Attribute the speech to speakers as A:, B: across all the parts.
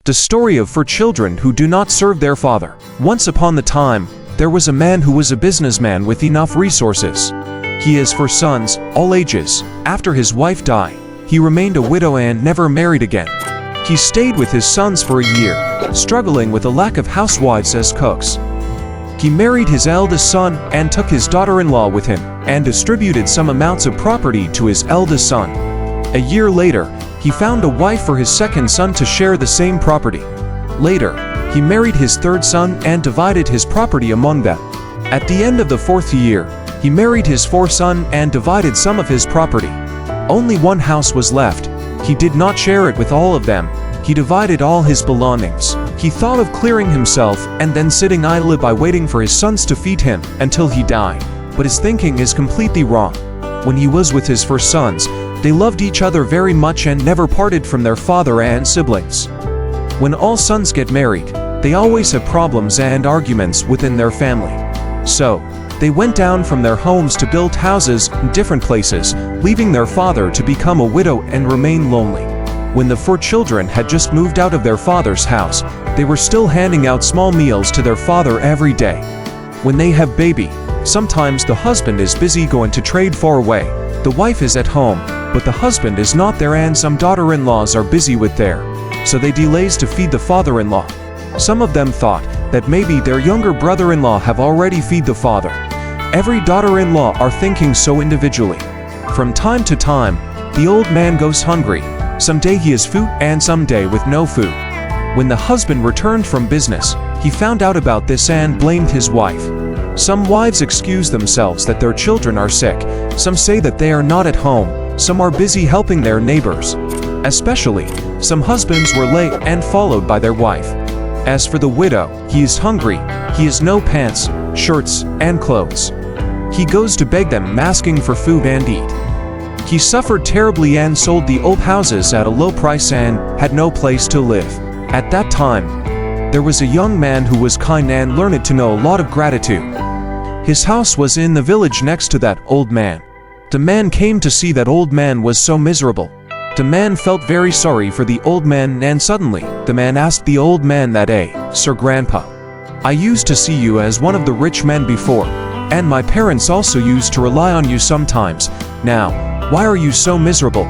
A: The story of 4 children who do not serve their father. Once upon a time, there was a man who was a businessman with enough resources. He has 4 sons, all ages. After his wife died, he remained a widow and never married again. He stayed with his sons for a year, struggling with a lack of housewives as cooks. He married his eldest son and took his daughter-in-law with him, and distributed some amounts of property to his eldest son. A year later, he found a wife for his second son to share the same property. Later, he married his 3rd son and divided his property among them. At the end of the 4th year, he married his 4th son and divided some of his property. Only one house was left. He did not share it with all of them. He divided all his belongings. He thought of clearing himself and then sitting idly by waiting for his sons to feed him until he died. But his thinking is completely wrong. When he was with his 4 sons, they loved each other very much and never parted from their father and siblings. When all sons get married, they always have problems and arguments within their family. So, they went down from their homes to build houses in different places, leaving their father to become a widow and remain lonely. When the 4 children had just moved out of their father's house, they were still handing out small meals to their father every day. When they have baby, sometimes the husband is busy going to trade far away. The wife is at home, but the husband is not there, and some daughter-in-laws are busy with their, so they delays to feed the father-in-law. Some of them thought that maybe their younger brother-in-law have already feed the father. Every daughter-in-law are thinking so individually. From time to time, the old man goes hungry. Some day he has food and some day with no food. When the husband returned from business, he found out about this and blamed his wife. Some wives excuse themselves that their children are sick. Some say that they are not at home. Some are busy helping their neighbors. Especially, some husbands were late and followed by their wife. As for the widow, he is hungry. He has no pants, shirts, and clothes. He goes to beg them, asking for food and eat. He suffered terribly and sold the old houses at a low price and had no place to live. At that time, there was a young man who was kind and learned to know a lot of gratitude. His house was in the village next to that old man. The man came to see that old man was so miserable. The man felt very sorry for the old man, and suddenly, the man asked the old man that, "Sir Grandpa, I used to see you as one of the rich men before, and my parents also used to rely on you sometimes. Now, why are you so miserable?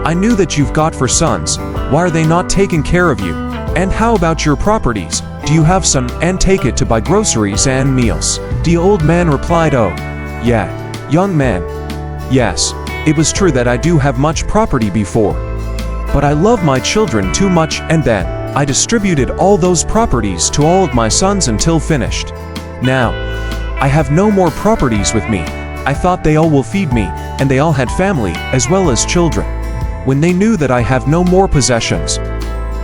A: I knew that you've got 4 sons. Why are they not taking care of you? And how about your properties? Do you have some and take it to buy groceries and meals?" The old man replied, "Oh, yeah, young man. Yes, it was true that I do have much property before. But I love my children too much, and then I distributed all those properties to all of my sons until finished. Now, I have no more properties with me. I thought they all will feed me, and they all had family as well as children. When they knew that I have no more possessions,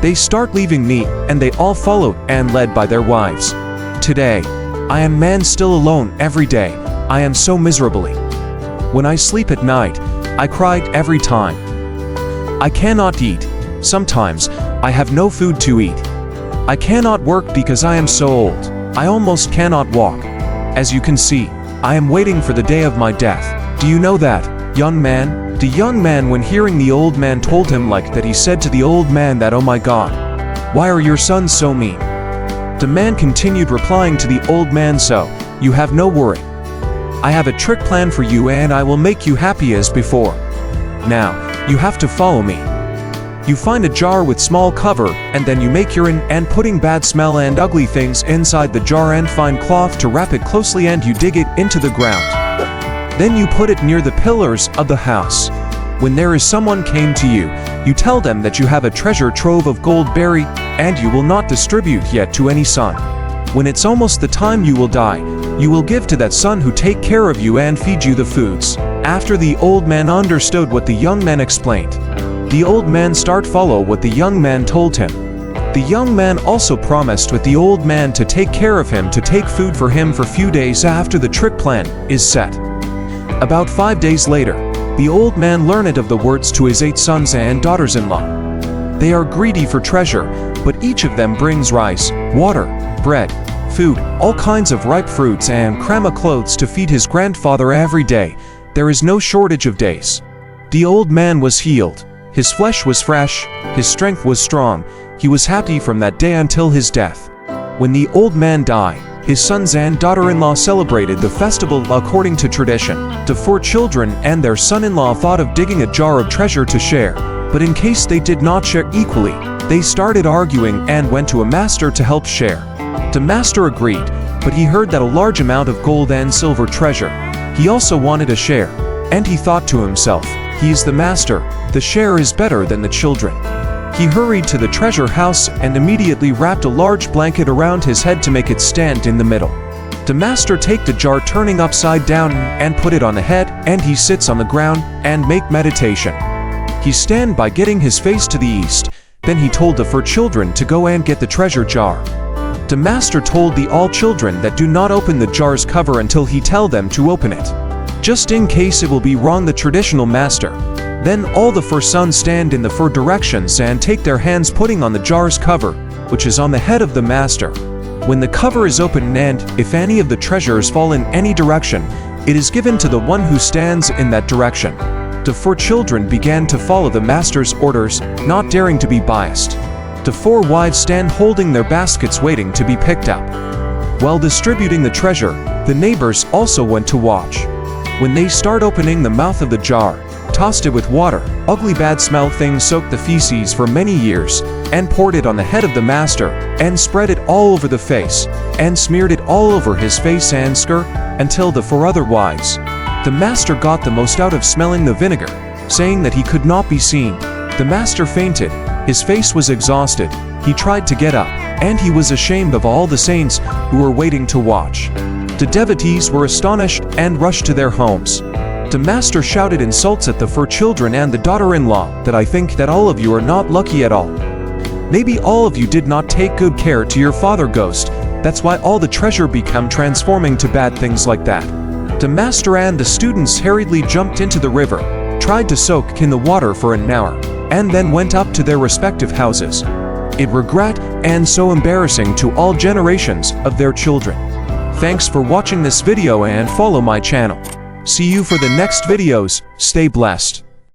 A: they start leaving me, and they all followed and led by their wives. Today, I am man still alone every day. I am so miserably. When I sleep at night, I cry every time. I cannot eat. Sometimes, I have no food to eat. I cannot work because I am so old. I almost cannot walk. As you can see, I am waiting for the day of my death. Do you know that, young man?" The young man, when hearing the old man told him like that, he said to the old man that, "Oh my God, why are your sons so mean?" The man continued replying to the old man, "So, you have no worry. I have a trick plan for you and I will make you happy as before. Now, you have to follow me. You find a jar with small cover, and then you make urine and putting bad smell and ugly things inside the jar, and find cloth to wrap it closely, and you dig it into the ground. Then you put it near the pillars of the house. When there is someone came to you, you tell them that you have a treasure trove of gold buried, and you will not distribute yet to any son. When it's almost the time you will die, you will give to that son who take care of you and feed you the foods." After the old man understood what the young man explained, the old man start follow what the young man told him. The young man also promised with the old man to take care of him, to take food for him for few days after the trick plan is set. About 5 days later, the old man learned of the words to his 8 sons and daughters-in-law. They are greedy for treasure, but each of them brings rice, water, bread, food, all kinds of ripe fruits, and crama clothes to feed his grandfather every day. There is no shortage of days. The old man was healed. His flesh was fresh, his strength was strong. He was happy from that day until his death. When the old man died, his sons and daughter-in-law celebrated the festival according to tradition. The 4 children and their son-in-law thought of digging a jar of treasure to share, but in case they did not share equally, they started arguing and went to a master to help share. The master agreed, but he heard that a large amount of gold and silver treasure. He also wanted a share, and he thought to himself, "He is the master, the share is better than the children." He hurried to the treasure house and immediately wrapped a large blanket around his head to make it stand in the middle. The master take the jar turning upside down and put it on the head, and he sits on the ground and make meditation. He stand by getting his face to the east. Then he told the 4 children to go and get the treasure jar. The master told the all children that do not open the jar's cover until he tell them to open it, just in case it will be wrong the traditional master. Then all the 4 sons stand in the 4 directions and take their hands putting on the jar's cover, which is on the head of the master. When the cover is open and if any of the treasures fall in any direction, it is given to the one who stands in that direction. The 4 children began to follow the master's orders, not daring to be biased. The 4 wives stand holding their baskets waiting to be picked up. While distributing the treasure, the neighbors also went to watch. When they start opening the mouth of the jar, tossed it with water, ugly bad smell things soaked the feces for many years, and poured it on the head of the master, and spread it all over the face, and smeared it all over his face and skirt, until the 4 other wives. The master got the most out of smelling the vinegar, saying that he could not be seen. The master fainted, his face was exhausted, he tried to get up, and he was ashamed of all the saints who were waiting to watch. The devotees were astonished and rushed to their homes. The master shouted insults at the 4 children and the daughter-in-law that I think that all of you are not lucky at all. Maybe all of you did not take good care to your father ghost, that's why all the treasure become transforming to bad things like that. The master and the students hurriedly jumped into the river, tried to soak in the water for an hour, and then went up to their respective houses. It regret and so embarrassing to all generations of their children. Thanks for watching this video and follow my channel. See you for the next videos. Stay blessed.